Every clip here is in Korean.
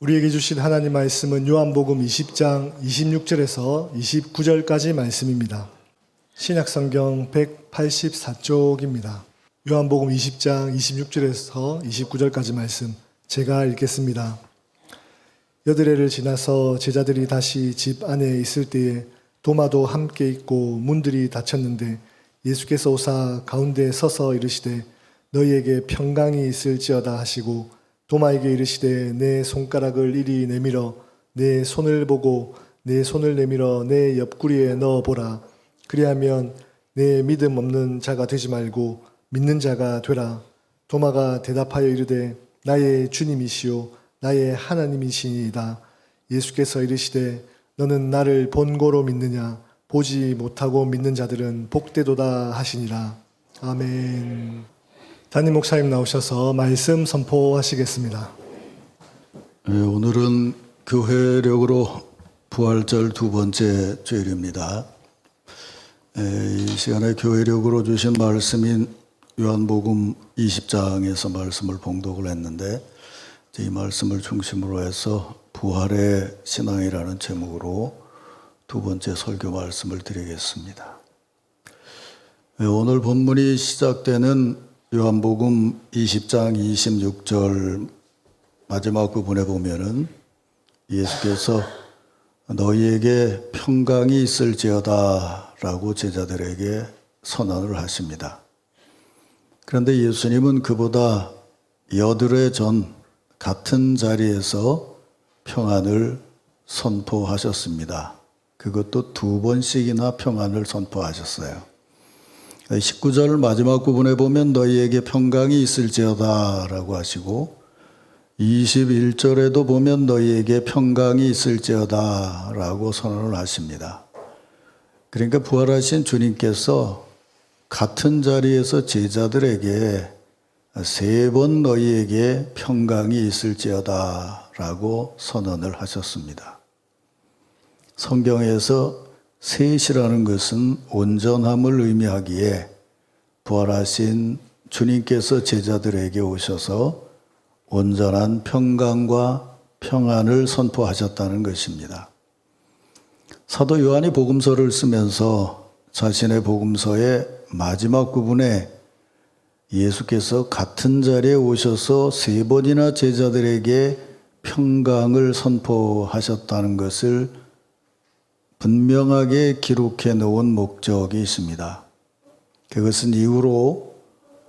우리에게 주신 하나님 말씀은 요한복음 20장 26절에서 29절까지 말씀입니다. 신약성경 184쪽입니다. 요한복음 20장 26절에서 29절까지 말씀 제가 읽겠습니다. 여드레를 지나서 제자들이 다시 집 안에 있을 때에 도마도 함께 있고 문들이 닫혔는데 예수께서 오사 가운데 서서 이르시되 너희에게 평강이 있을지어다 하시고 도마에게 이르시되 내 손가락을 이리 내밀어 내 손을 보고 내 손을 내밀어 내 옆구리에 넣어보라. 그리하면 내 믿음 없는 자가 되지 말고 믿는 자가 되라. 도마가 대답하여 이르되 나의 주님이시오 나의 하나님이시니이다. 예수께서 이르시되 너는 나를 본고로 믿느냐 보지 못하고 믿는 자들은 복되도다 하시니라. 아멘. 담임 목사님 나오셔서 말씀 선포하시겠습니다. 오늘은 교회력으로 부활절 두 번째 주일입니다. 이 시간에 교회력으로 주신 말씀인 요한복음 20장에서 말씀을 봉독을 했는데 이 말씀을 중심으로 해서 부활의 신앙이라는 제목으로 두 번째 설교 말씀을 드리겠습니다. 오늘 본문이 시작되는 요한복음 20장 26절 마지막 부분에 보면은 예수께서 너희에게 평강이 있을지어다 라고 제자들에게 선언을 하십니다. 그런데 예수님은 그보다 여드레 전 같은 자리에서 평안을 선포하셨습니다. 그것도 두 번씩이나 평안을 선포하셨어요. 19절 마지막 부분에 보면 너희에게 평강이 있을지어다 라고 하시고 21절에도 보면 너희에게 평강이 있을지어다 라고 선언을 하십니다. 그러니까 부활하신 주님께서 같은 자리에서 제자들에게 세 번 너희에게 평강이 있을지어다 라고 선언을 하셨습니다. 성경에서 셋이라는 것은 온전함을 의미하기에 부활하신 주님께서 제자들에게 오셔서 온전한 평강과 평안을 선포하셨다는 것입니다. 사도 요한이 복음서를 쓰면서 자신의 복음서의 마지막 부분에 예수께서 같은 자리에 오셔서 세 번이나 제자들에게 평강을 선포하셨다는 것을 분명하게 기록해 놓은 목적이 있습니다. 그것은 이후로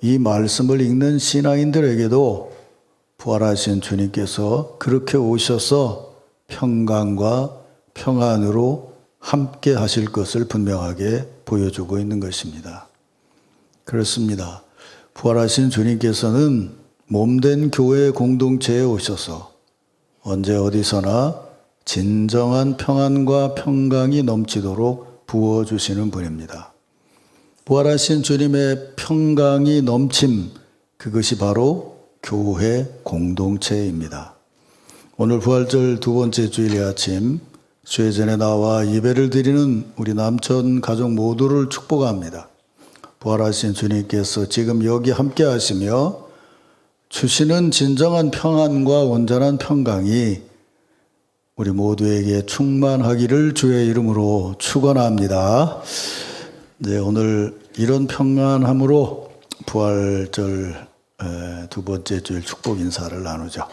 이 말씀을 읽는 신앙인들에게도 부활하신 주님께서 그렇게 오셔서 평강과 평안으로 함께 하실 것을 분명하게 보여주고 있는 것입니다. 그렇습니다. 부활하신 주님께서는 몸된 교회 공동체에 오셔서 언제 어디서나 진정한 평안과 평강이 넘치도록 부어주시는 분입니다. 부활하신 주님의 평강이 넘침, 그것이 바로 교회 공동체입니다. 오늘 부활절 두 번째 주일의 아침, 수혜전에 나와 예배를 드리는 우리 남천 가족 모두를 축복합니다. 부활하신 주님께서 지금 여기 함께 하시며 주시는 진정한 평안과 온전한 평강이 우리 모두에게 충만하기를 주의 이름으로 축원합니다. 네, 오늘 이런 평안함으로 부활절 두 번째 주일 축복 인사를 나누죠.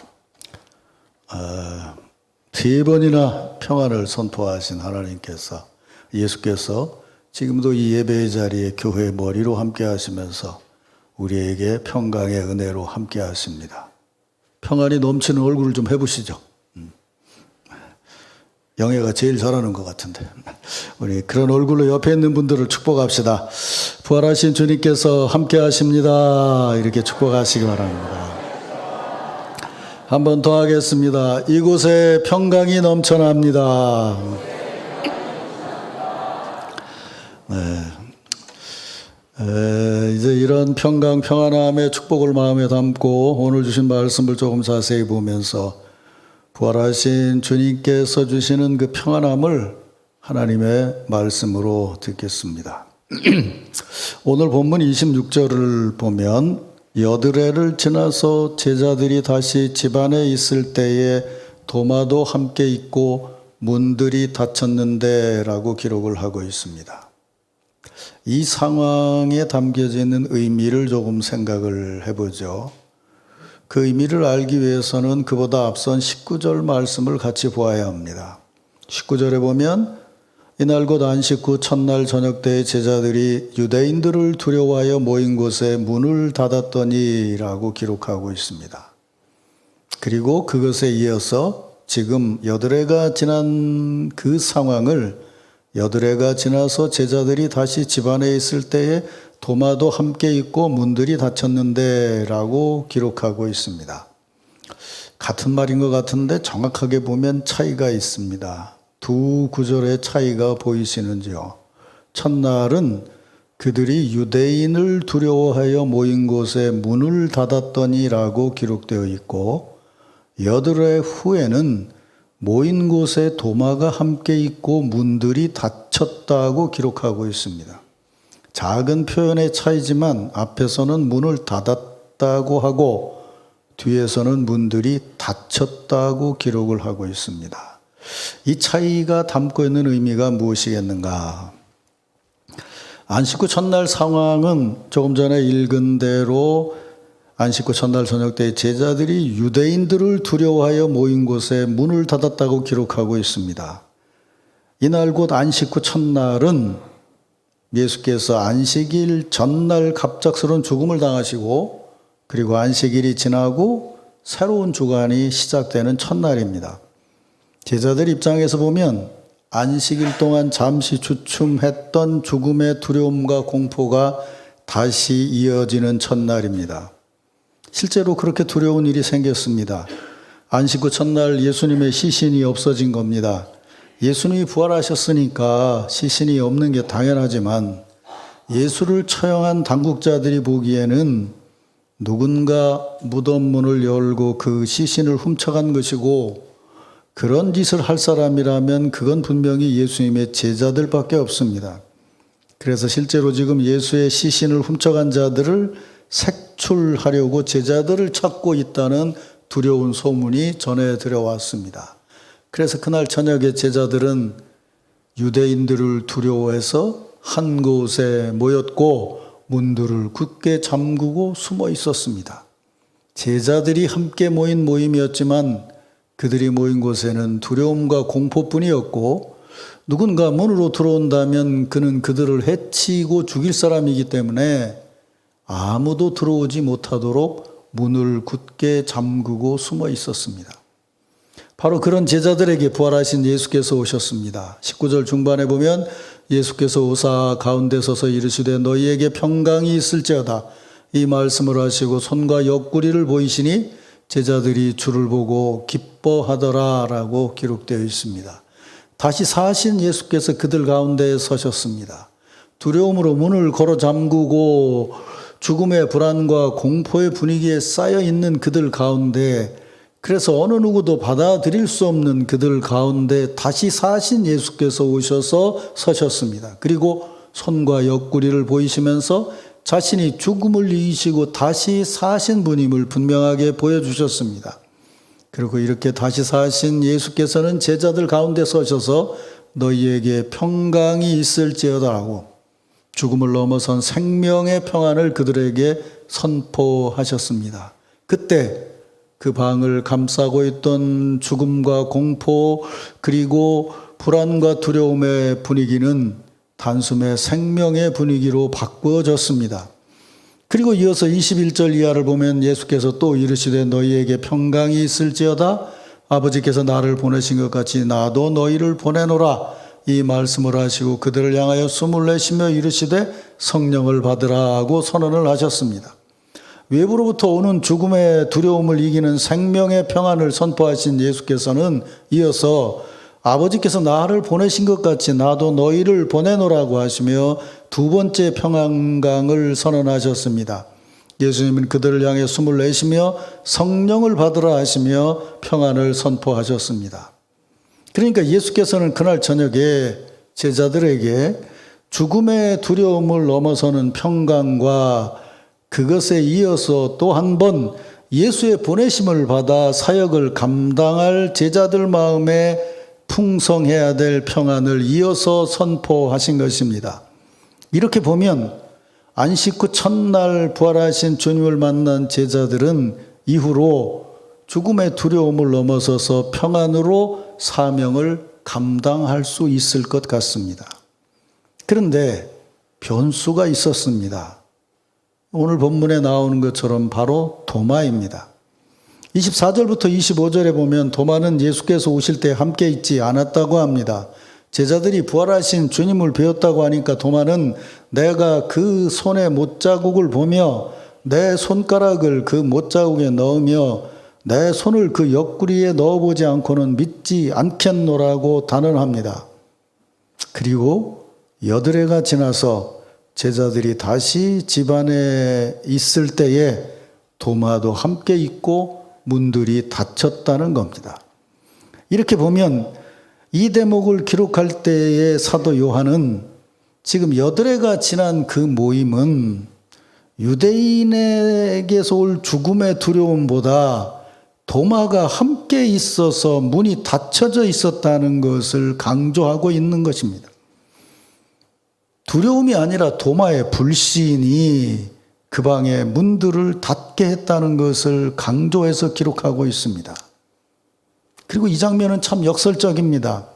세 번이나 평안을 선포하신 하나님께서 예수께서 지금도 이 예배의 자리에 교회 머리로 함께 하시면서 우리에게 평강의 은혜로 함께 하십니다. 평안이 넘치는 얼굴을 좀 해보시죠. 영애가 제일 잘하는 것 같은데 우리 그런 얼굴로 옆에 있는 분들을 축복합시다. 부활하신 주님께서 함께 하십니다. 이렇게 축복하시기 바랍니다. 한 번 더 하겠습니다. 이곳에 평강이 넘쳐납니다. 네. 이제 이런 평강 평안함의 축복을 마음에 담고 오늘 주신 말씀을 조금 자세히 보면서 부활하신 주님께서 주시는 그 평안함을 하나님의 말씀으로 듣겠습니다. 오늘 본문 26절을 보면 여드레를 지나서 제자들이 다시 집안에 있을 때에 도마도 함께 있고 문들이 닫혔는데 라고 기록을 하고 있습니다. 이 상황에 담겨져 있는 의미를 조금 생각을 해보죠. 그 의미를 알기 위해서는 그보다 앞선 19절 말씀을 같이 보아야 합니다. 19절에 보면 이날 곧 안식 후 첫날 저녁 때에 제자들이 유대인들을 두려워하여 모인 곳에 문을 닫았더니 라고 기록하고 있습니다. 그리고 그것에 이어서 지금 여드레가 지난 그 상황을 여드레가 지나서 제자들이 다시 집 안에 있을 때에 도마도 함께 있고 문들이 닫혔는데 라고 기록하고 있습니다. 같은 말인 것 같은데 정확하게 보면 차이가 있습니다. 두 구절의 차이가 보이시는지요? 첫날은 그들이 유대인을 두려워하여 모인 곳에 문을 닫았더니 라고 기록되어 있고 여드레 후에는 모인 곳에 도마가 함께 있고 문들이 닫혔다고 기록하고 있습니다. 작은 표현의 차이지만 앞에서는 문을 닫았다고 하고 뒤에서는 문들이 닫혔다고 기록을 하고 있습니다. 이 차이가 담고 있는 의미가 무엇이겠는가? 안식 후 첫날 상황은 조금 전에 읽은 대로 안식 후 첫날 저녁 때 제자들이 유대인들을 두려워하여 모인 곳에 문을 닫았다고 기록하고 있습니다. 이날 곧 안식 후 첫날은 예수께서 안식일 전날 갑작스러운 죽음을 당하시고 그리고 안식일이 지나고 새로운 주간이 시작되는 첫날입니다. 제자들 입장에서 보면 안식일 동안 잠시 주춤했던 죽음의 두려움과 공포가 다시 이어지는 첫날입니다. 실제로 그렇게 두려운 일이 생겼습니다. 안식 후 첫날 예수님의 시신이 없어진 겁니다. 예수님이 부활하셨으니까 시신이 없는 게 당연하지만 예수를 처형한 당국자들이 보기에는 누군가 무덤 문을 열고 그 시신을 훔쳐간 것이고 그런 짓을 할 사람이라면 그건 분명히 예수님의 제자들밖에 없습니다. 그래서 실제로 지금 예수의 시신을 훔쳐간 자들을 색출하려고 제자들을 찾고 있다는 두려운 소문이 전해 들어왔습니다. 그래서 그날 저녁에 제자들은 유대인들을 두려워해서 한 곳에 모였고 문들을 굳게 잠그고 숨어 있었습니다. 제자들이 함께 모인 모임이었지만 그들이 모인 곳에는 두려움과 공포뿐이었고 누군가 문으로 들어온다면 그는 그들을 해치고 죽일 사람이기 때문에 아무도 들어오지 못하도록 문을 굳게 잠그고 숨어 있었습니다. 바로 그런 제자들에게 부활하신 예수께서 오셨습니다. 19절 중반에 보면 예수께서 오사 가운데 서서 이르시되 너희에게 평강이 있을지어다 이 말씀을 하시고 손과 옆구리를 보이시니 제자들이 주를 보고 기뻐하더라 라고 기록되어 있습니다. 다시 사신 예수께서 그들 가운데 서셨습니다. 두려움으로 문을 걸어 잠그고 죽음의 불안과 공포의 분위기에 쌓여 있는 그들 가운데 그래서 어느 누구도 받아들일 수 없는 그들 가운데 다시 사신 예수께서 오셔서 서셨습니다. 그리고 손과 옆구리를 보이시면서 자신이 죽음을 이기시고 다시 사신 분임을 분명하게 보여주셨습니다. 그리고 이렇게 다시 사신 예수께서는 제자들 가운데 서셔서 너희에게 평강이 있을지어다라고 죽음을 넘어선 생명의 평안을 그들에게 선포하셨습니다. 그때 그 방을 감싸고 있던 죽음과 공포 그리고 불안과 두려움의 분위기는 단숨에 생명의 분위기로 바꾸어졌습니다. 그리고 이어서 21절 이하를 보면 예수께서 또 이르시되 너희에게 평강이 있을지어다 아버지께서 나를 보내신 것 같이 나도 너희를 보내노라 이 말씀을 하시고 그들을 향하여 숨을 내쉬며 이르시되 성령을 받으라 하고 선언을 하셨습니다. 외부로부터 오는 죽음의 두려움을 이기는 생명의 평안을 선포하신 예수께서는 이어서 아버지께서 나를 보내신 것 같이 나도 너희를 보내노라고 하시며 두 번째 평안강을 선언하셨습니다. 예수님은 그들을 향해 숨을 내쉬며 성령을 받으라 하시며 평안을 선포하셨습니다. 그러니까 예수께서는 그날 저녁에 제자들에게 죽음의 두려움을 넘어서는 평강과 그것에 이어서 또 한 번 예수의 보내심을 받아 사역을 감당할 제자들 마음에 풍성해야 될 평안을 이어서 선포하신 것입니다. 이렇게 보면 안식 후 첫날 부활하신 주님을 만난 제자들은 이후로 죽음의 두려움을 넘어서서 평안으로 사명을 감당할 수 있을 것 같습니다. 그런데 변수가 있었습니다. 오늘 본문에 나오는 것처럼 바로 도마입니다. 24절부터 25절에 보면 도마는 예수께서 오실 때 함께 있지 않았다고 합니다. 제자들이 부활하신 주님을 배웠다고 하니까 도마는 내가 그 손의 못자국을 보며 내 손가락을 그 못자국에 넣으며 내 손을 그 옆구리에 넣어보지 않고는 믿지 않겠노라고 단언합니다. 그리고 여드레가 지나서 제자들이 다시 집안에 있을 때에 도마도 함께 있고 문들이 닫혔다는 겁니다. 이렇게 보면 이 대목을 기록할 때의 사도 요한은 지금 여드레가 지난 그 모임은 유대인에게서 올 죽음의 두려움보다 도마가 함께 있어서 문이 닫혀져 있었다는 것을 강조하고 있는 것입니다. 두려움이 아니라 도마의 불신이 그 방의 문들을 닫게 했다는 것을 강조해서 기록하고 있습니다. 그리고 이 장면은 참 역설적입니다.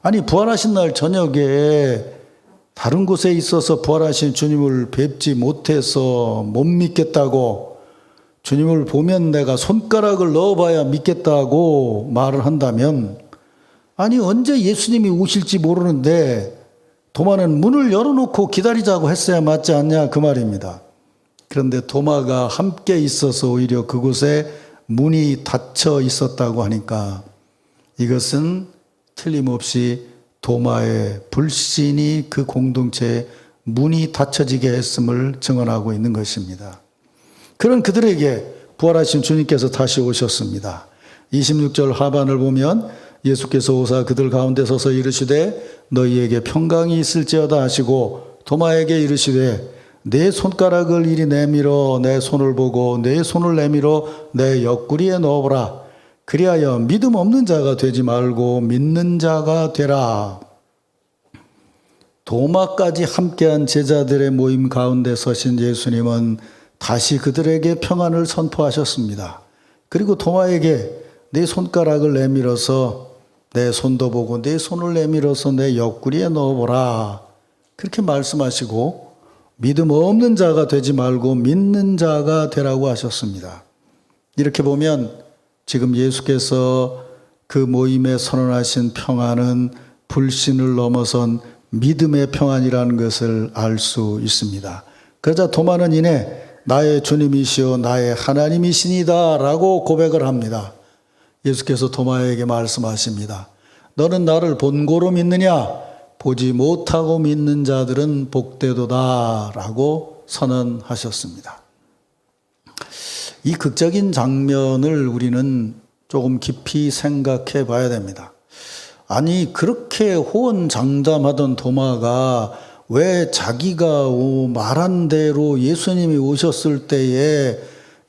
아니, 부활하신 날 저녁에 다른 곳에 있어서 부활하신 주님을 뵙지 못해서 못 믿겠다고, 주님을 보면 내가 손가락을 넣어봐야 믿겠다고 말을 한다면, 아니 언제 예수님이 오실지 모르는데 도마는 문을 열어놓고 기다리자고 했어야 맞지 않냐 그 말입니다. 그런데 도마가 함께 있어서 오히려 그곳에 문이 닫혀 있었다고 하니까 이것은 틀림없이 도마의 불신이 그 공동체에 문이 닫혀지게 했음을 증언하고 있는 것입니다. 그런 그들에게 부활하신 주님께서 다시 오셨습니다. 26절 하반을 보면 예수께서 오사 그들 가운데 서서 이르시되 너희에게 평강이 있을지어다 하시고 도마에게 이르시되 내 손가락을 이리 내밀어 내 손을 보고 내 손을 내밀어 내 옆구리에 넣어보라. 그리하여 믿음 없는 자가 되지 말고 믿는 자가 되라. 도마까지 함께한 제자들의 모임 가운데 서신 예수님은 다시 그들에게 평안을 선포하셨습니다. 그리고 도마에게 내 손가락을 내밀어서 내 손도 보고 내 손을 내밀어서 내 옆구리에 넣어보라. 그렇게 말씀하시고 믿음 없는 자가 되지 말고 믿는 자가 되라고 하셨습니다. 이렇게 보면 지금 예수께서 그 모임에 선언하신 평안은 불신을 넘어선 믿음의 평안이라는 것을 알 수 있습니다. 그러자 도마는 이내 나의 주님이시오 나의 하나님이시니다 라고 고백을 합니다. 예수께서 도마에게 말씀하십니다. 너는 나를 본고로 믿느냐? 보지 못하고 믿는 자들은 복되도다 라고 선언하셨습니다. 이 극적인 장면을 우리는 조금 깊이 생각해 봐야 됩니다. 아니 그렇게 호언장담하던 도마가 왜 자기가 말한 대로 예수님이 오셨을 때에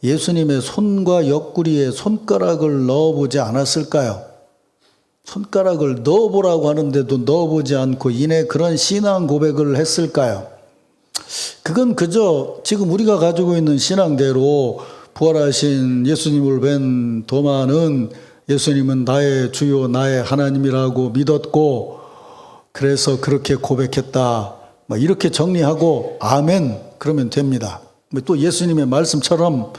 예수님의 손과 옆구리에 손가락을 넣어보지 않았을까요? 손가락을 넣어보라고 하는데도 넣어보지 않고 이내 그런 신앙 고백을 했을까요? 그건 그저 지금 우리가 가지고 있는 신앙대로 부활하신 예수님을 뵌 도마는 예수님은 나의 주요 나의 하나님이라고 믿었고 그래서 그렇게 고백했다. 이렇게 정리하고 아멘 그러면 됩니다. 또 예수님의 말씀처럼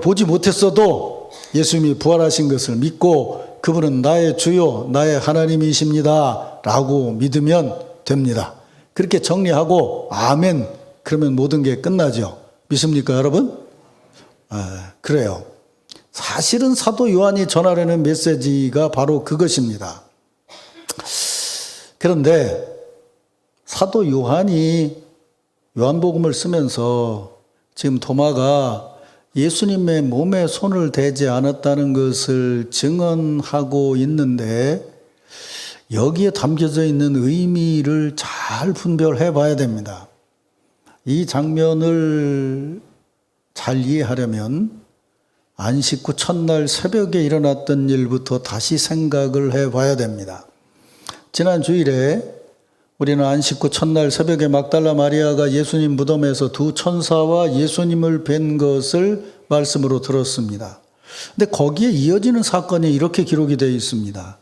보지 못했어도 예수님이 부활하신 것을 믿고 그분은 나의 주요 나의 하나님이십니다 라고 믿으면 됩니다. 그렇게 정리하고 아멘 그러면 모든 게 끝나죠. 믿습니까 여러분? 그래요. 사실은 사도 요한이 전하려는 메시지가 바로 그것입니다. 그런데 사도 요한이 요한복음을 쓰면서 지금 도마가 예수님의 몸에 손을 대지 않았다는 것을 증언하고 있는데 여기에 담겨져 있는 의미를 잘 분별해 봐야 됩니다. 이 장면을 잘 이해하려면 안식 후 첫날 새벽에 일어났던 일부터 다시 생각을 해봐야 됩니다. 지난 주일에 우리는 안식 후 첫날 새벽에 막달라 마리아가 예수님 무덤에서 두 천사와 예수님을 뵌 것을 말씀으로 들었습니다. 근데 거기에 이어지는 사건이 이렇게 기록이 되어 있습니다.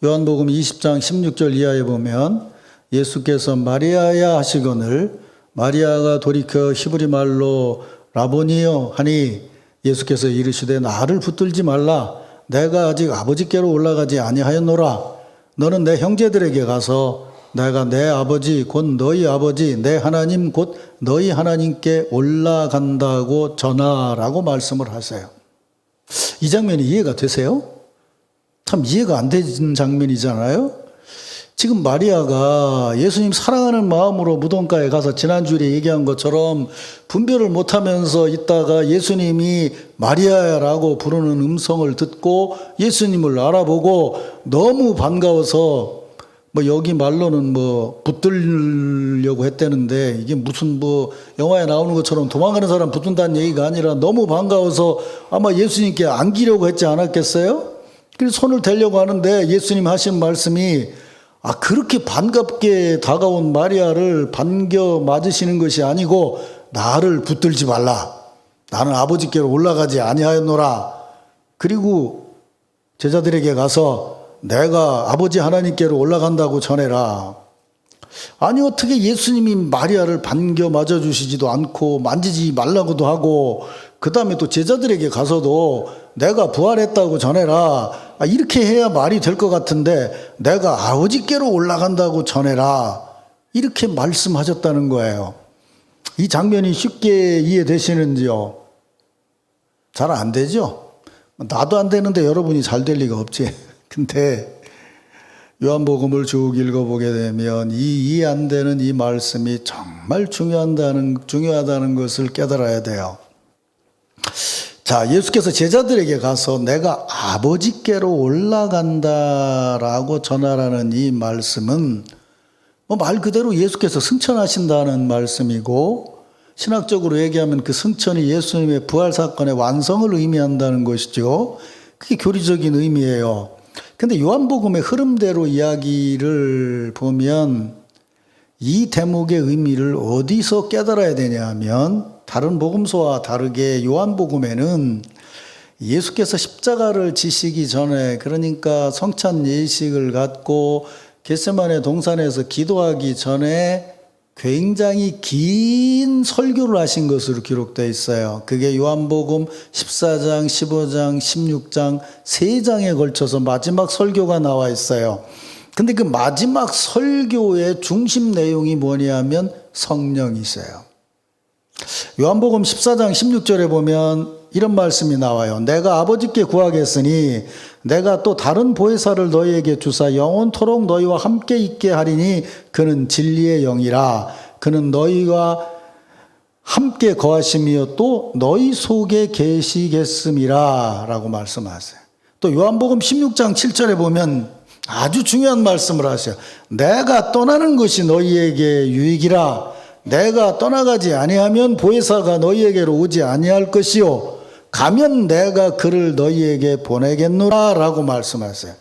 요한복음 20장 16절 이하에 보면 예수께서 마리아야 하시거늘 마리아가 돌이켜 히브리 말로 라보니여 하니 예수께서 이르시되 나를 붙들지 말라. 내가 아직 아버지께로 올라가지 아니하였노라. 너는 내 형제들에게 가서 내가 내 아버지 곧 너희 아버지 내 하나님 곧 너희 하나님께 올라간다고 전하라고 말씀을 하세요. 이 장면이 이해가 되세요? 참 이해가 안 되는 장면이잖아요. 지금 마리아가 예수님 사랑하는 마음으로 무덤가에 가서 지난주에 얘기한 것처럼 분별을 못하면서 있다가 예수님이 마리아라고 부르는 음성을 듣고 예수님을 알아보고 너무 반가워서 여기 말로는 붙들려고 했다는데 이게 무슨 영화에 나오는 것처럼 도망가는 사람 붙든다는 얘기가 아니라 너무 반가워서 아마 예수님께 안기려고 했지 않았겠어요? 그래서 손을 대려고 하는데 예수님 하신 말씀이 그렇게 반갑게 다가온 마리아를 반겨 맞으시는 것이 아니고 나를 붙들지 말라. 나는 아버지께로 올라가지 아니하였노라. 그리고 제자들에게 가서 내가 아버지 하나님께로 올라간다고 전해라. 아니 어떻게 예수님이 마리아를 반겨 맞아주시지도 않고 만지지 말라고도 하고 그 다음에 또 제자들에게 가서도 내가 부활했다고 전해라. 이렇게 해야 말이 될 것 같은데 내가 아버지께로 올라간다고 전해라. 이렇게 말씀하셨다는 거예요. 이 장면이 쉽게 이해되시는지요? 잘 안 되죠? 나도 안 되는데 여러분이 잘 될 리가 없지. 근데 요한복음을 쭉 읽어보게 되면 이 이해 안 되는 이 말씀이 정말 중요하다는 것을 깨달아야 돼요. 자, 예수께서 제자들에게 가서 내가 아버지께로 올라간다라고 전하라는 이 말씀은 말 그대로 예수께서 승천하신다는 말씀이고 신학적으로 얘기하면 그 승천이 예수님의 부활 사건의 완성을 의미한다는 것이죠. 그게 교리적인 의미예요. 근데 요한복음의 흐름대로 이야기를 보면 이 대목의 의미를 어디서 깨달아야 되냐 하면 다른 복음서와 다르게 요한복음에는 예수께서 십자가를 지시기 전에 그러니까 성찬 예식을 갖고 겟세마네 동산에서 기도하기 전에 굉장히 긴 설교를 하신 것으로 기록되어 있어요. 그게 요한복음 14장, 15장, 16장 3장에 걸쳐서 마지막 설교가 나와 있어요. 근데 그 마지막 설교의 중심 내용이 뭐냐면 성령이세요. 요한복음 14장 16절에 보면 이런 말씀이 나와요. 내가 아버지께 구하겠으니 내가 또 다른 보혜사를 너희에게 주사 영원토록 너희와 함께 있게 하리니 그는 진리의 영이라. 그는 너희와 함께 거하시며 또 너희 속에 계시겠음이라 라고 말씀하세요. 또 요한복음 16장 7절에 보면 아주 중요한 말씀을 하세요. 내가 떠나는 것이 너희에게 유익이라. 내가 떠나가지 아니하면 보혜사가 너희에게로 오지 아니할 것이요 가면 내가 그를 너희에게 보내겠노라 라고 말씀하세요.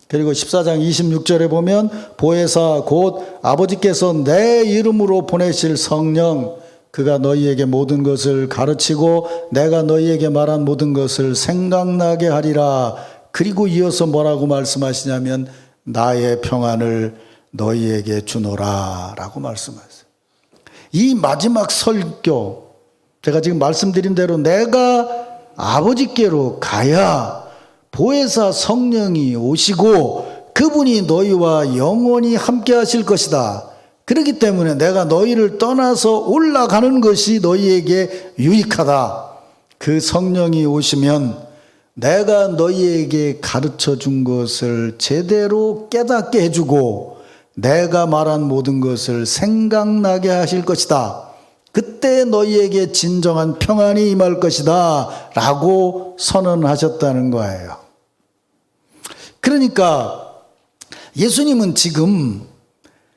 그리고 14장 26절에 보면 보혜사 곧 아버지께서 내 이름으로 보내실 성령 그가 너희에게 모든 것을 가르치고 내가 너희에게 말한 모든 것을 생각나게 하리라. 그리고 이어서 뭐라고 말씀하시냐면 나의 평안을 너희에게 주노라 라고 말씀하세요. 이 마지막 설교 제가 지금 말씀드린 대로 내가 아버지께로 가야 보혜사 성령이 오시고 그분이 너희와 영원히 함께 하실 것이다. 그렇기 때문에 내가 너희를 떠나서 올라가는 것이 너희에게 유익하다. 그 성령이 오시면 내가 너희에게 가르쳐 준 것을 제대로 깨닫게 해주고 내가 말한 모든 것을 생각나게 하실 것이다. 그때 너희에게 진정한 평안이 임할 것이다 라고 선언하셨다는 거예요. 그러니까 예수님은 지금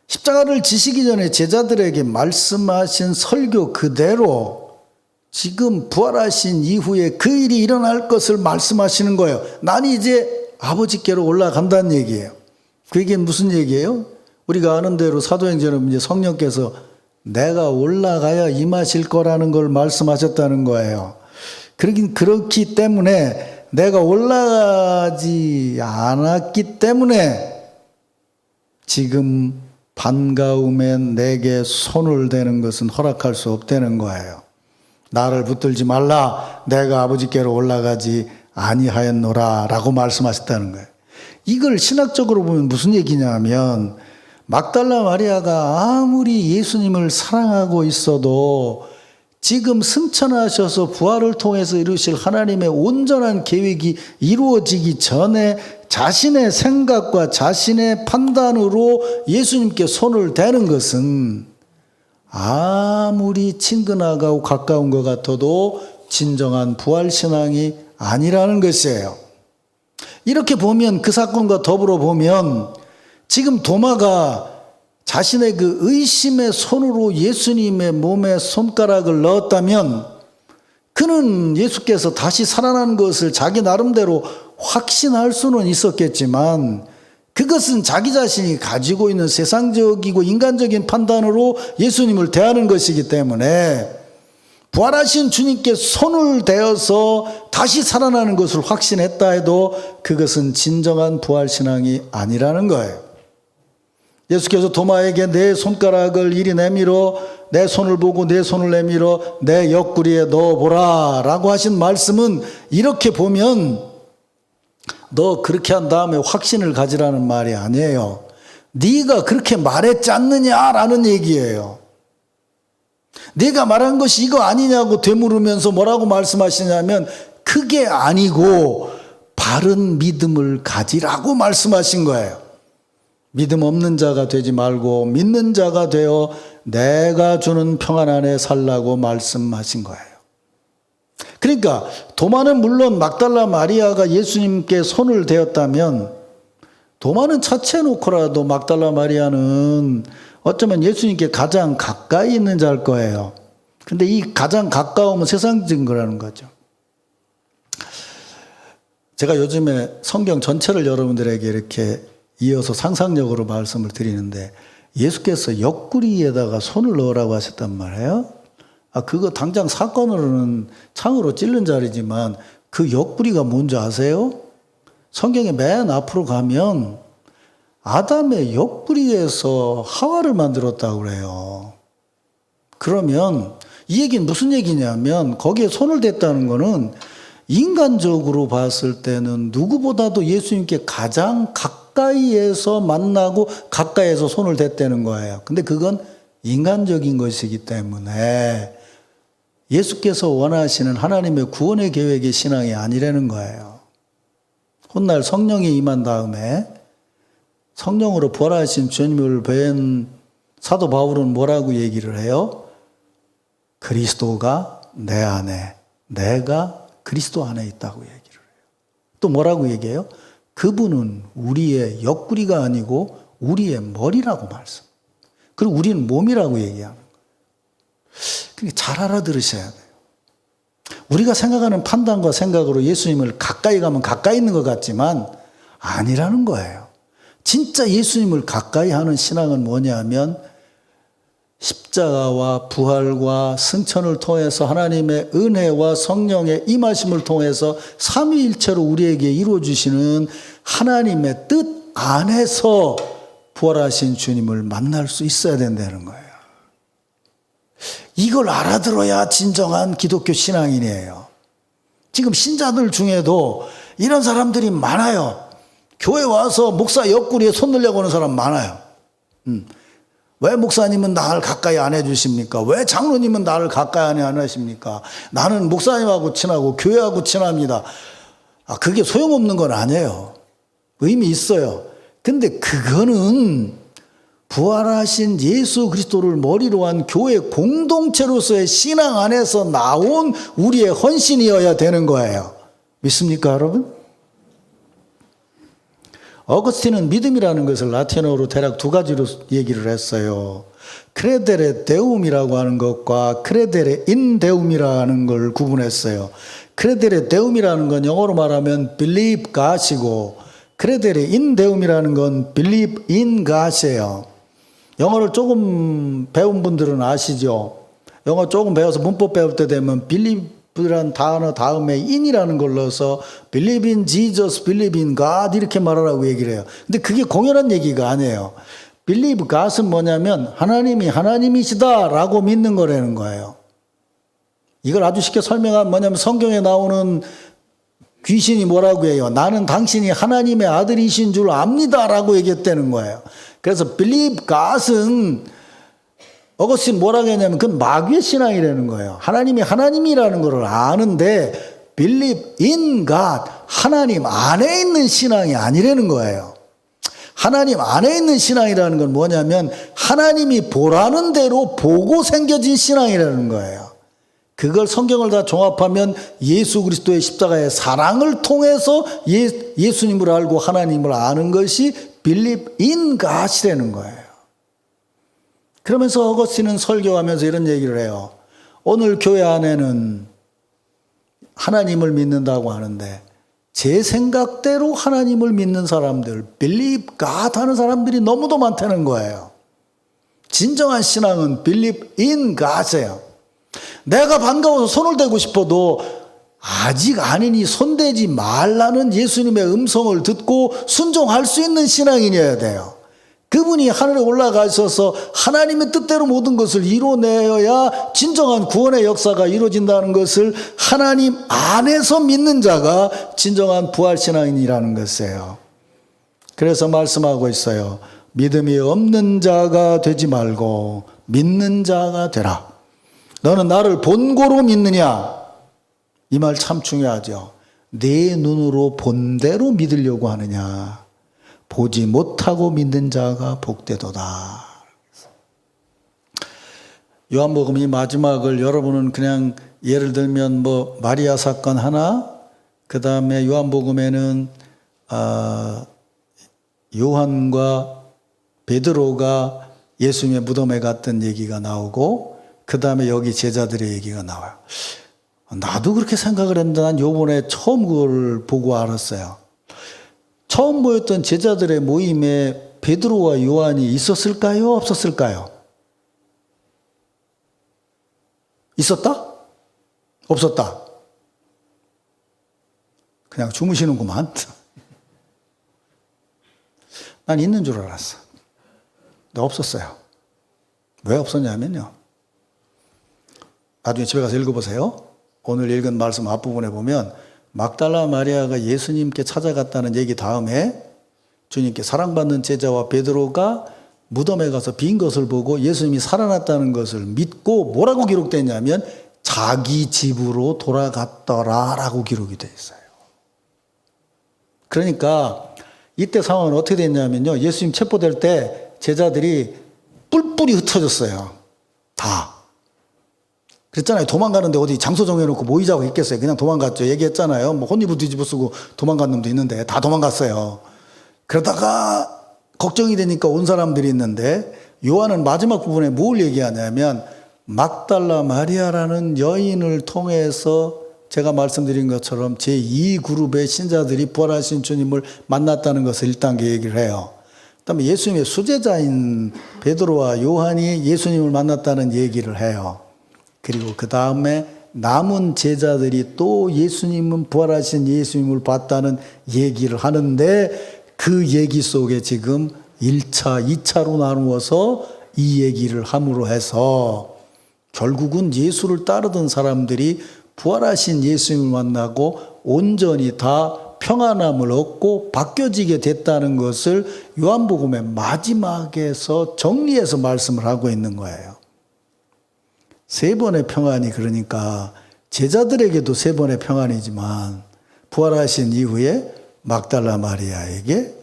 십자가를 지시기 전에 제자들에게 말씀하신 설교 그대로 지금 부활하신 이후에 그 일이 일어날 것을 말씀하시는 거예요. 나는 이제 아버지께로 올라간다는 얘기예요. 그게 무슨 얘기예요? 우리가 아는 대로 사도행전은 이제 성령께서 내가 올라가야 임하실 거라는 걸 말씀하셨다는 거예요. 그렇기 때문에 내가 올라가지 않았기 때문에 지금 반가움에 내게 손을 대는 것은 허락할 수 없다는 거예요. 나를 붙들지 말라. 내가 아버지께로 올라가지 아니하였노라 라고 말씀하셨다는 거예요. 이걸 신학적으로 보면 무슨 얘기냐면 막달라 마리아가 아무리 예수님을 사랑하고 있어도 지금 승천하셔서 부활을 통해서 이루실 하나님의 온전한 계획이 이루어지기 전에 자신의 생각과 자신의 판단으로 예수님께 손을 대는 것은 아무리 친근하고 가까운 것 같아도 진정한 부활신앙이 아니라는 것이에요. 이렇게 보면 그 사건과 더불어 보면 지금 도마가 자신의 그 의심의 손으로 예수님의 몸에 손가락을 넣었다면 그는 예수께서 다시 살아난 것을 자기 나름대로 확신할 수는 있었겠지만 그것은 자기 자신이 가지고 있는 세상적이고 인간적인 판단으로 예수님을 대하는 것이기 때문에 부활하신 주님께 손을 대어서 다시 살아나는 것을 확신했다 해도 그것은 진정한 부활신앙이 아니라는 거예요. 예수께서 도마에게 내 손가락을 이리 내밀어 내 손을 보고 내 손을 내밀어 내 옆구리에 넣어보라 라고 하신 말씀은 이렇게 보면 너 그렇게 한 다음에 확신을 가지라는 말이 아니에요. 네가 그렇게 말했지 않느냐라는 얘기예요. 네가 말한 것이 이거 아니냐고 되물으면서 뭐라고 말씀하시냐면 그게 아니고 바른 믿음을 가지라고 말씀하신 거예요. 믿음 없는 자가 되지 말고 믿는 자가 되어 내가 주는 평안 안에 살라고 말씀하신 거예요. 그러니까 도마는 물론 막달라 마리아가 예수님께 손을 대었다면 도마는 차치해놓고라도 막달라 마리아는 어쩌면 예수님께 가장 가까이 있는 자일 거예요. 근데 이 가장 가까움은 세상적인 거라는 거죠. 제가 요즘에 성경 전체를 여러분들에게 이렇게 이어서 상상력으로 말씀을 드리는데 예수께서 옆구리에다가 손을 넣으라고 하셨단 말이에요. 그거 당장 사건으로는 창으로 찔른 자리지만 그 옆구리가 뭔지 아세요? 성경의 맨 앞으로 가면 아담의 옆구리에서 하와를 만들었다고 그래요. 그러면 이 얘기는 무슨 얘기냐면 거기에 손을 댔다는 거는 인간적으로 봤을 때는 누구보다도 예수님께 가장 가까이에서 만나고 가까이에서 손을 댔다는 거예요. 근데 그건 인간적인 것이기 때문에 예수께서 원하시는 하나님의 구원의 계획의 신앙이 아니라는 거예요. 훗날 성령이 임한 다음에 성령으로 부활하신 주님을 뵌 사도 바울은 뭐라고 얘기를 해요? 그리스도가 내 안에, 내가 그리스도 안에 있다고 얘기를 해요. 또 뭐라고 얘기해요? 그분은 우리의 옆구리가 아니고 우리의 머리라고 말씀. 그리고 우리는 몸이라고 얘기하는 거예요. 그러니까 잘 알아들으셔야 돼요. 우리가 생각하는 판단과 생각으로 예수님을 가까이 가면 가까이 있는 것 같지만 아니라는 거예요. 진짜 예수님을 가까이 하는 신앙은 뭐냐면 십자가와 부활과 승천을 통해서 하나님의 은혜와 성령의 임하심을 통해서 삼위일체로 우리에게 이루어주시는 하나님의 뜻 안에서 부활하신 주님을 만날 수 있어야 된다는 거예요. 이걸 알아들어야 진정한 기독교 신앙인이에요. 지금 신자들 중에도 이런 사람들이 많아요. 교회 와서 목사 옆구리에 손 넣으려고 하는 사람 많아요. 왜 목사님은 나를 가까이 안 해주십니까? 왜 장로님은 나를 가까이 안 하십니까? 나는 목사님하고 친하고 교회하고 친합니다. 그게 소용없는 건 아니에요. 의미 있어요. 근데 그거는 부활하신 예수 그리스도를 머리로 한 교회 공동체로서의 신앙 안에서 나온 우리의 헌신이어야 되는 거예요. 믿습니까, 여러분? 어거스틴은 믿음이라는 것을 라틴어로 대략 두 가지로 얘기를 했어요. 크레데레 데움이라고 하는 것과 크레데레 인 데움이라는 걸 구분했어요. 크레데레 데움이라는 건 영어로 말하면 believe God이고 크레데레 인 데움이라는 건 believe in God이에요. 영어를 조금 배운 분들은 아시죠? 영어 조금 배워서 문법 배울 때 되면 believe라는 단어 다음에 in이라는 걸 넣어서 believe in Jesus, believe in God 이렇게 말하라고 얘기를 해요. 근데 그게 공연한 얘기가 아니에요. believe God은 뭐냐면 하나님이 하나님이시다라고 믿는 거라는 거예요. 이걸 아주 쉽게 설명하면 뭐냐면 성경에 나오는 귀신이 뭐라고 해요? 나는 당신이 하나님의 아들이신 줄 압니다라고 얘기했다는 거예요. 그래서 believe God은 어거스틴 뭐라고 했냐면 그건 마귀의 신앙이라는 거예요. 하나님이 하나님이라는 걸 아는데 believe in God, 하나님 안에 있는 신앙이 아니라는 거예요. 하나님 안에 있는 신앙이라는 건 뭐냐면 하나님이 보라는 대로 보고 생겨진 신앙이라는 거예요. 그걸 성경을 다 종합하면 예수 그리스도의 십자가의 사랑을 통해서 예수님을 알고 하나님을 아는 것이 believe in God이라는 거예요. 그러면서 어거스틴은 설교하면서 이런 얘기를 해요. 오늘 교회 안에는 하나님을 믿는다고 하는데 제 생각대로 하나님을 믿는 사람들, believe God 하는 사람들이 너무도 많다는 거예요. 진정한 신앙은 believe in God이에요. 내가 반가워서 손을 대고 싶어도 아직 아니니 손대지 말라는 예수님의 음성을 듣고 순종할 수 있는 신앙인이어야 돼요. 그분이 하늘에 올라가셔서 하나님의 뜻대로 모든 것을 이뤄내어야 진정한 구원의 역사가 이루어진다는 것을 하나님 안에서 믿는 자가 진정한 부활신앙인이라는 것이에요. 그래서 말씀하고 있어요. 믿음이 없는 자가 되지 말고 믿는 자가 되라. 너는 나를 본고로 믿느냐? 이 말 참 중요하죠. 내 눈으로 본 대로 믿으려고 하느냐? 보지 못하고 믿는 자가 복되도다. 요한복음 이 마지막을 여러분은 그냥 예를 들면 뭐 마리아 사건 하나, 그 다음에 요한복음에는 요한과 베드로가 예수님의 무덤에 갔던 얘기가 나오고, 그 다음에 여기 제자들의 얘기가 나와요. 나도 그렇게 생각을 했는데 난 요번에 처음 그걸 보고 알았어요. 처음 모였던 제자들의 모임에 베드로와 요한이 있었을까요? 없었을까요? 있었다? 없었다? 그냥 주무시는구만. 난 있는 줄 알았어. 근데 없었어요. 왜 없었냐면요. 나중에 집에 가서 읽어보세요. 오늘 읽은 말씀 앞부분에 보면 막달라 마리아가 예수님께 찾아갔다는 얘기 다음에 주님께 사랑받는 제자와 베드로가 무덤에 가서 빈 것을 보고 예수님이 살아났다는 것을 믿고 뭐라고 기록됐냐면 자기 집으로 돌아갔더라라고 기록이 되어 있어요. 그러니까 이때 상황은 어떻게 됐냐면요. 예수님 체포될 때 제자들이 뿔뿔이 흩어졌어요. 다. 그랬잖아요. 도망가는데 어디 장소 정해놓고 모이자고 했겠어요. 그냥 도망갔죠. 얘기했잖아요. 뭐 혼입을 뒤집어 쓰고 도망간 놈도 있는데 다 도망갔어요. 그러다가 걱정이 되니까 온 사람들이 있는데 요한은 마지막 부분에 뭘 얘기하냐면 막달라 마리아라는 여인을 통해서 제가 말씀드린 것처럼 제2그룹의 신자들이 부활하신 주님을 만났다는 것을 1단계 얘기를 해요. 그다음에 예수님의 수제자인 베드로와 요한이 예수님을 만났다는 얘기를 해요. 그리고 그 다음에 남은 제자들이 또 예수님은 부활하신 예수님을 봤다는 얘기를 하는데 그 얘기 속에 지금 1차, 2차로 나누어서 이 얘기를 함으로 해서 결국은 예수를 따르던 사람들이 부활하신 예수님을 만나고 온전히 다 평안함을 얻고 바뀌어지게 됐다는 것을 요한복음의 마지막에서 정리해서 말씀을 하고 있는 거예요. 3번의 평안이 그러니까 제자들에게도 3번의 평안이지만 부활하신 이후에 막달라 마리아에게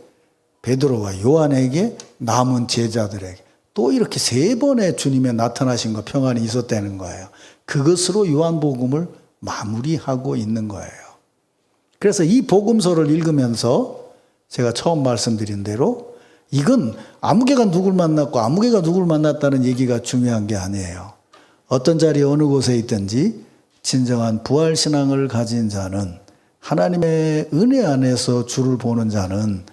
베드로와 요한에게 남은 제자들에게 또 이렇게 3번의 주님의 나타나신 것 평안이 있었다는 거예요. 그것으로 요한복음을 마무리하고 있는 거예요. 그래서 이 복음서를 읽으면서 제가 처음 말씀드린 대로 이건 아무개가 누굴 만났고 아무개가 누굴 만났다는 얘기가 중요한 게 아니에요. 어떤 자리에 어느 곳에 있든지 진정한 부활신앙을 가진 자는, 하나님의 은혜 안에서 주를 보는 자는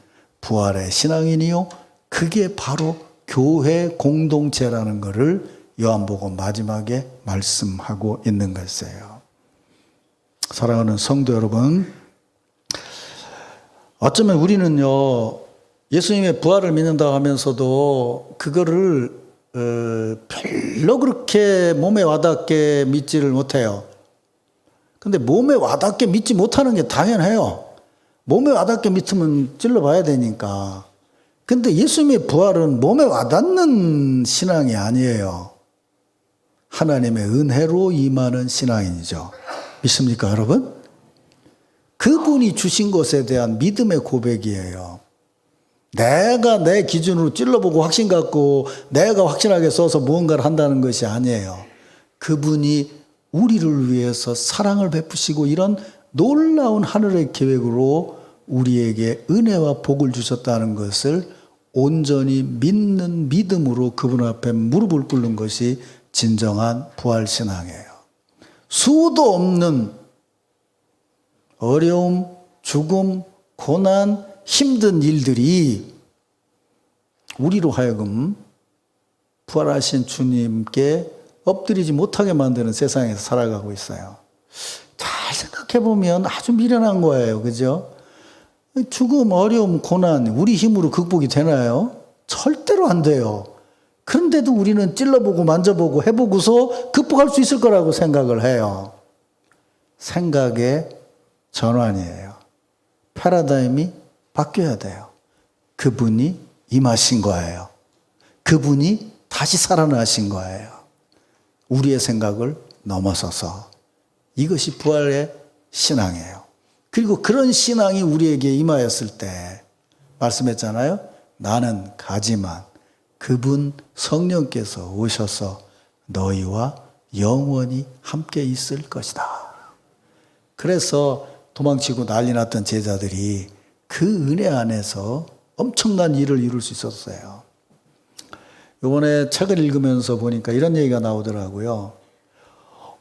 부활의 신앙인이요, 그게 바로 교회 공동체라는 것을 요한복음 마지막에 말씀하고 있는 것이에요. 사랑하는 성도 여러분, 어쩌면 우리는요, 예수님의 부활을 믿는다고 하면서도 그거를 별로 그렇게 몸에 와닿게 믿지를 못해요. 근데 몸에 와닿게 믿지 못하는 게 당연해요. 몸에 와닿게 믿으면 찔러봐야 되니까. 근데 예수님의 부활은 몸에 와닿는 신앙이 아니에요. 하나님의 은혜로 임하는 신앙이죠. 믿습니까, 여러분? 그분이 주신 것에 대한 믿음의 고백이에요. 내가 내 기준으로 찔러보고 확신 갖고 내가 확신하게 써서 무언가를 한다는 것이 아니에요. 그분이 우리를 위해서 사랑을 베푸시고 이런 놀라운 하늘의 계획으로 우리에게 은혜와 복을 주셨다는 것을 온전히 믿는 믿음으로 그분 앞에 무릎을 꿇는 것이 진정한 부활신앙이에요. 수도 없는 어려움, 죽음, 고난, 힘든 일들이 우리로 하여금 부활하신 주님께 엎드리지 못하게 만드는 세상에서 살아가고 있어요. 잘 생각해 보면 아주 미련한 거예요. 그죠? 죽음, 어려움, 고난 우리 힘으로 극복이 되나요? 절대로 안 돼요. 그런데도 우리는 찔러보고 만져보고 해보고서 극복할 수 있을 거라고 생각을 해요. 생각의 전환이에요. 패러다임이 바뀌어야 돼요. 그분이 임하신 거예요. 그분이 다시 살아나신 거예요. 우리의 생각을 넘어서서. 이것이 부활의 신앙이에요. 그리고 그런 신앙이 우리에게 임하였을 때 말씀했잖아요. 나는 가지만 그분 성령께서 오셔서 너희와 영원히 함께 있을 것이다. 그래서 도망치고 난리 났던 제자들이 그 은혜 안에서 엄청난 일을 이룰 수 있었어요. 이번에 책을 읽으면서 보니까 이런 얘기가 나오더라고요.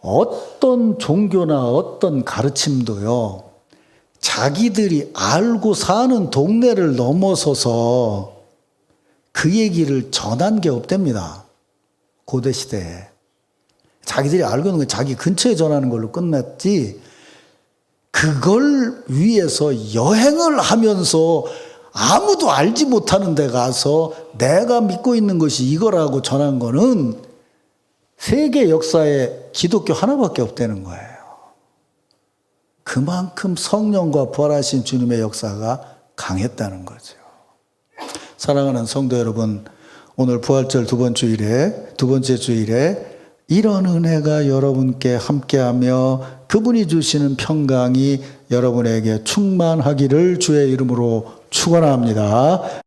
어떤 종교나 어떤 가르침도요, 자기들이 알고 사는 동네를 넘어서서 그 얘기를 전한 게 없답니다. 고대시대에. 자기들이 알고 있는 건 자기 근처에 전하는 걸로 끝났지, 그걸 위해서 여행을 하면서 아무도 알지 못하는 데 가서 내가 믿고 있는 것이 이거라고 전한 거는 세계 역사에 기독교 하나밖에 없다는 거예요. 그만큼 성령과 부활하신 주님의 역사가 강했다는 거죠. 사랑하는 성도 여러분, 오늘 부활절 두 번째 주일에 이런 은혜가 여러분께 함께하며 그분이 주시는 평강이 여러분에게 충만하기를 주의 이름으로 축원합니다.